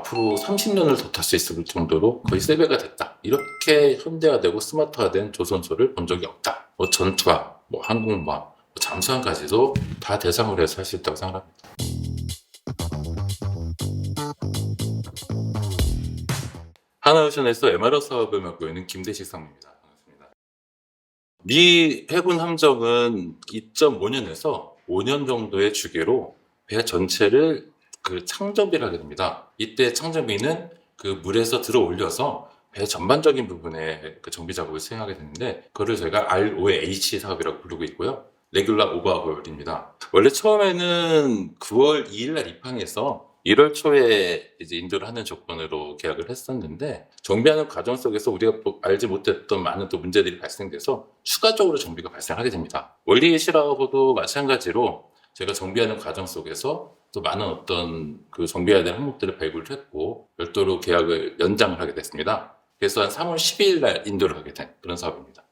앞으로 30년을 더 탈 수 있을 정도로 거의 3배가 됐다. 이렇게 현대화되고 스마트화된 조선소를 본 적이 없다. 뭐 전투화, 뭐 항공모함, 뭐 잠수함까지도 다 대상으로 해서 할 수 있다고 생각합니다. 하나오션에서 MRO 사업을 맡고 있는 김대식 상무입니다. 반갑습니다. 미 해군 함정은 2.5년에서 5년 정도의 주기로 배 전체를 창정비를 하게 됩니다. 이때 창정비는 그 물에서 들어 올려서 배 전반적인 부분에 그 정비 작업을 수행하게 되는데, 그거를 저희가 ROH 사업이라고 부르고 있고요. 레귤라 오버홀입니다. 원래 처음에는 9월 2일 날 입항해서 1월 초에 이제 인도를 하는 조건으로 계약을 했었는데, 정비하는 과정 속에서 우리가 또 알지 못했던 많은 또 문제들이 발생돼서 추가적으로 정비가 발생하게 됩니다. 원리 실하고도 마찬가지로 제가 정비하는 과정 속에서 또 많은 어떤 그 정비해야 될 항목들을 발굴을 했고 별도로 계약을 연장을 하게 됐습니다. 그래서 한 3월 12일 날 인도를 하게 된 그런 사업입니다.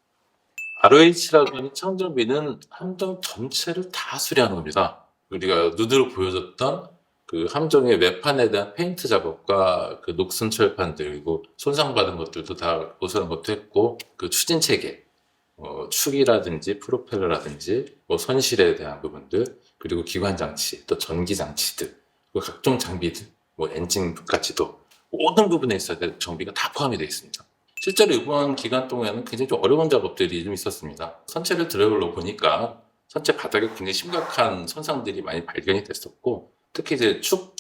ROH라고 하는 창정비는 함정 전체를 다 수리하는 겁니다. 우리가 눈으로 보여줬던 그 함정의 외판에 대한 페인트 작업과 그 녹슨 철판들, 그리고 손상받은 것들도 다 보수하는 것도 했고, 그 추진 체계, 축이라든지 프로펠러라든지 뭐 선실에 대한 부분들, 그리고 기관 장치, 또 전기 장치들, 그리고 각종 장비들, 뭐 엔진까지도 모든 부분에 있어야 될 정비가 다 포함이 되어 있습니다. 실제로 이번 기간 동안에는 굉장히 좀 어려운 작업들이 좀 있었습니다. 선체를 들어올려 보니까 선체 바닥에 굉장히 심각한 손상들이 많이 발견이 됐었고, 특히 이제 축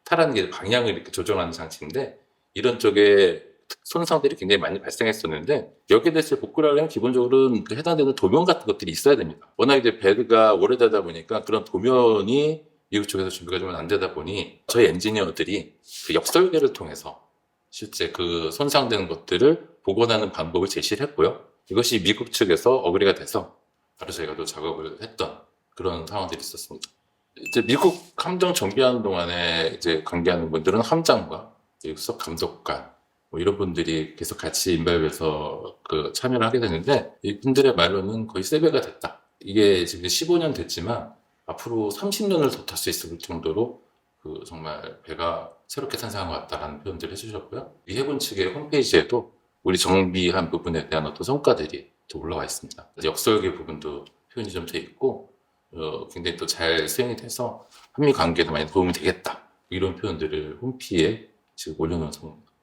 타라는 게 방향을 이렇게 조정하는 장치인데, 이런 쪽에 손상들이 굉장히 많이 발생했었는데, 여기에 대해서 복구를 하려면 기본적으로 그 해당되는 도면 같은 것들이 있어야 됩니다. 워낙 이제 배가 오래되다 보니까 그런 도면이 미국 쪽에서 준비가 좀 안 되다 보니 저희 엔지니어들이 그 역설계를 통해서 실제 그 손상되는 것들을 복원하는 방법을 제시를 했고요. 이것이 미국 측에서 어그리가 돼서 바로 저희가 또 작업을 했던 그런 상황들이 있었습니다. 이제 미국 함정 정비하는 동안에 이제 관계하는 분들은 함장과 수석 감독관 뭐 이런 분들이 계속 같이 인발해서 그 참여를 하게 되는데, 이분들의 말로는 거의 3배가 됐다. 이게 지금 15년 됐지만 앞으로 30년을 더 탈 수 있을 정도로 그 정말 배가 새롭게 탄생한 것 같다라는 표현들을 해주셨고요. 미 해군 측의 홈페이지에도 우리 정비한 부분에 대한 어떤 성과들이 좀 올라와 있습니다. 역설계 부분도 표현이 좀 돼 있고, 굉장히 또 잘 수행이 돼서 한미 관계에도 많이 도움이 되겠다, 이런 표현들을 홈피에 지금 올려놓은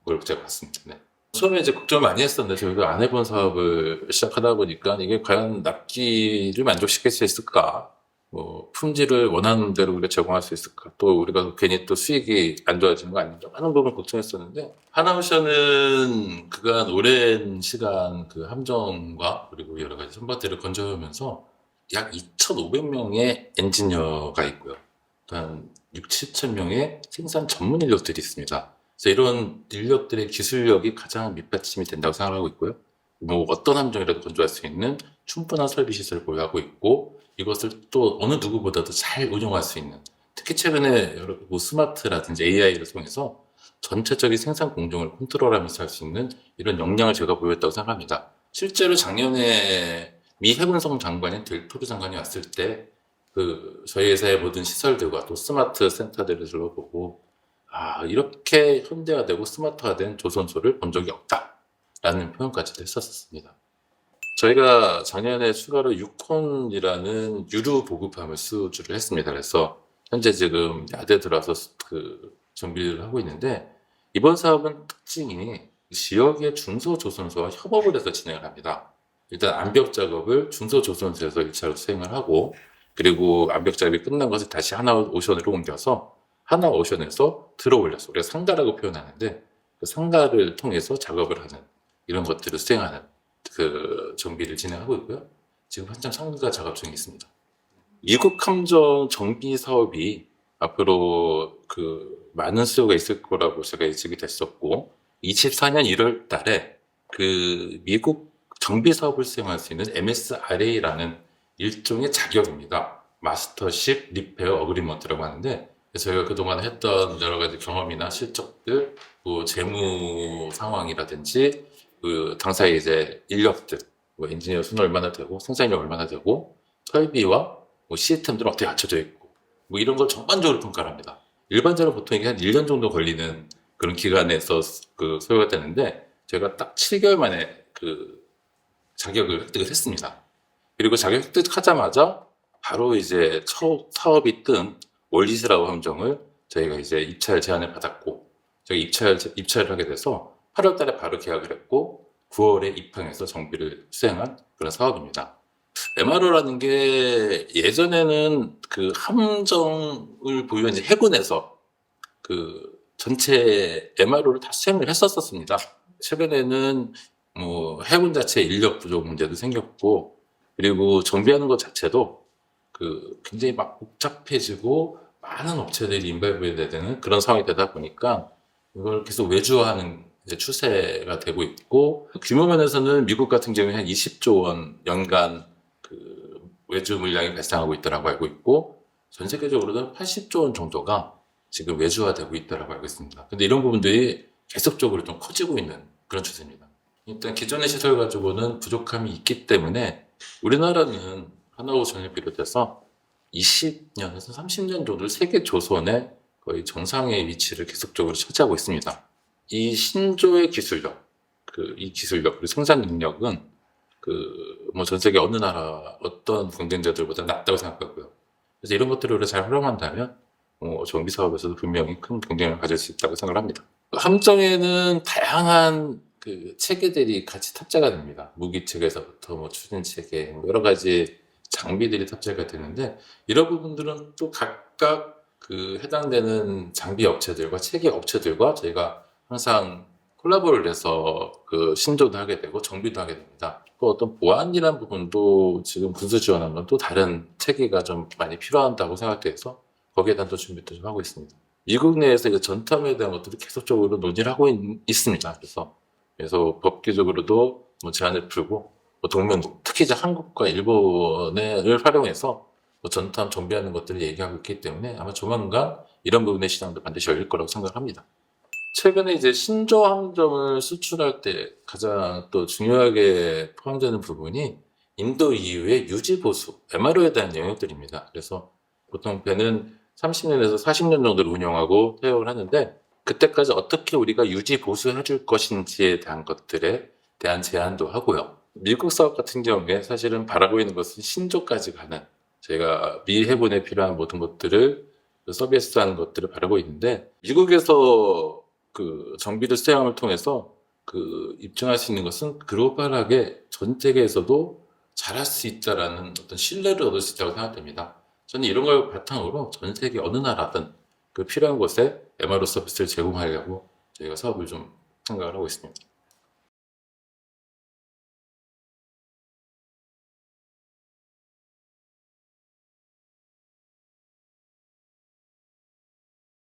걸 제가 봤습니다. 네. 처음에 이제 걱정을 많이 했었는데, 저희가 안 해본 사업을 시작하다 보니까 이게 과연 납기를 만족시킬 수 있을까? 뭐 품질을 원하는 대로 우리가 제공할 수 있을까? 또 우리가 괜히 또 수익이 안 좋아지는 거 아닌가? 하는 부분을 걱정했었는데, 하나오션은 그간 오랜 시간 그 함정과 그리고 여러 가지 선박들을 건조하면서 약 2,500명의 엔지니어가 있고요. 한 6, 7천 명의 생산 전문 인력들이 있습니다. 그래서 이런 인력들의 기술력이 가장 밑받침이 된다고 생각하고 있고요. 뭐 어떤 함정이라도 건조할 수 있는 충분한 설비 시설을 보유하고 있고, 이것을 또 어느 누구보다도 잘 운용할 수 있는, 특히 최근에 여러 뭐 스마트라든지 AI를 통해서 전체적인 생산 공정을 컨트롤하면서 할 수 있는 이런 역량을 제가 보였다고 생각합니다. 실제로 작년에 미 해군성 장관인 델토르 장관이 왔을 때 그 저희 회사의 모든 시설들과 또 스마트 센터들을 둘러보고, 이렇게 현대화되고 스마트화된 조선소를 본 적이 없다라는 표현까지도 했었습니다. 저희가 작년에 추가로 유콘이라는 유류 보급함을 수주를 했습니다. 그래서 현재 지금 야대 들어와서 그 준비를 하고 있는데, 이번 사업은 특징이 지역의 중소조선소와 협업을 해서 진행을 합니다. 일단 암벽 작업을 중소조선소에서 1차로 수행을 하고, 그리고 암벽 작업이 끝난 것을 다시 하나오션으로 옮겨서 하나오션에서 들어올려서 우리가 상가라고 표현하는데, 그 상가를 통해서 작업을 하는 이런 것들을 수행하는 그 정비를 진행하고 있고요. 지금 한참 상가 작업 중에 있습니다. 미국 함정 정비 사업이 앞으로 그 많은 수요가 있을 거라고 제가 예측이 됐었고, 24년 1월 달에 그 미국 정비 사업을 수행할 수 있는 MSRA라는 일종의 자격입니다. 마스터십 리페어 어그리먼트라고 하는데, 저희가 그동안 했던 여러 가지 경험이나 실적들, 뭐 재무 상황이라든지 그 당사의 이제 인력들, 뭐 엔지니어 수는 얼마나 되고 생산력 얼마나 되고 설비와 뭐 시스템들은 어떻게 갖춰져 있고 뭐 이런 걸 전반적으로 평가를 합니다. 일반적으로 보통 이게 한 1년 정도 걸리는 그런 기간에서 그 소요가 되는데, 제가 딱 7개월 만에 그 자격을 획득을 했습니다. 그리고 자격 획득하자마자 바로 이제 첫 사업이 뜬 월리스라고 함정을 저희가 이제 입찰 제안을 받았고, 저희 입찰을 하게 돼서 8월 달에 바로 계약을 했고, 9월에 입항해서 정비를 수행한 그런 사업입니다. MRO라는 게 예전에는 그 함정을 보유한 이제 해군에서 그 전체 MRO를 다 수행을 했었습니다. 최근에는 뭐 해군 자체 인력 부족 문제도 생겼고, 그리고 정비하는 것 자체도 그 굉장히 막 복잡해지고 많은 업체들이 인발부해야 되는 그런 상황이 되다 보니까 이걸 계속 외주화하는 이제 추세가 되고 있고, 규모 면에서는 미국 같은 경우에 한 20조 원 연간 그 외주 물량이 발생하고 있다고 알고 있고, 전 세계적으로는 80조 원 정도가 지금 외주화되고 있다고 알고 있습니다. 근데 이런 부분들이 계속적으로 좀 커지고 있는 그런 추세입니다. 일단 기존의 시설 가지고는 부족함이 있기 때문에 우리나라는 하나오션을 비롯해서 20년에서 30년 정도 세계 조선의 거의 정상의 위치를 계속적으로 차지하고 있습니다. 이 신조의 기술력, 이 기술력, 그리고 생산 능력은 뭐 전 세계 어느 나라 어떤 경쟁자들보다 낮다고 생각하고요. 그래서 이런 것들을 우리가 잘 활용한다면 정비 사업에서도 분명히 큰 경쟁을 가질 수 있다고 생각을 합니다. 함정에는 다양한 그 체계들이 같이 탑재가 됩니다. 무기 체계에서부터 뭐 추진 체계, 뭐 여러 가지 장비들이 탑재가 되는데, 이런 부분들은 또 각각 그 해당되는 장비 업체들과 체계 업체들과 저희가 항상 콜라보를 해서 그 신조도 하게 되고 정비도 하게 됩니다. 또 어떤 보안이라는 부분도 지금 군수 지원하면 또 다른 체계가 좀 많이 필요하다고 생각돼서 거기에 대한 또 준비도 좀 하고 있습니다. 미국 내에서 이제 전탐에 대한 것들을 계속적으로 논의를 하고 있습니다. 그래서 법규적으로도 뭐 제한을 풀고, 뭐 동맹국, 특히 이제 한국과 일본을 활용해서 뭐 전탐 정비하는 것들을 얘기하고 있기 때문에 아마 조만간 이런 부분의 시장도 반드시 열릴 거라고 생각합니다. 최근에 이제 신조 함정을 수출할 때 가장 또 중요하게 포함되는 부분이 인도 이후의 유지 보수, MRO에 대한 영역들입니다. 그래서 보통 배는 30년에서 40년 정도를 운영하고 퇴역을 하는데, 그때까지 어떻게 우리가 유지 보수해 줄 것인지에 대한 것들에 대한 제안도 하고요. 미국 사업 같은 경우에 사실은 바라고 있는 것은 신조까지 가는, 저희가 미 해군에 필요한 모든 것들을 서비스하는 것들을 바라고 있는데, 미국에서 그 정비를 수행함을 통해서 그 입증할 수 있는 것은 글로벌하게 전 세계에서도 잘할 수 있다라는 어떤 신뢰를 얻을 수 있다고 생각됩니다. 저는 이런 걸 바탕으로 전 세계 어느 나라든 그 필요한 곳에 MRO 서비스를 제공하려고 저희가 사업을 좀 생각을 하고 있습니다.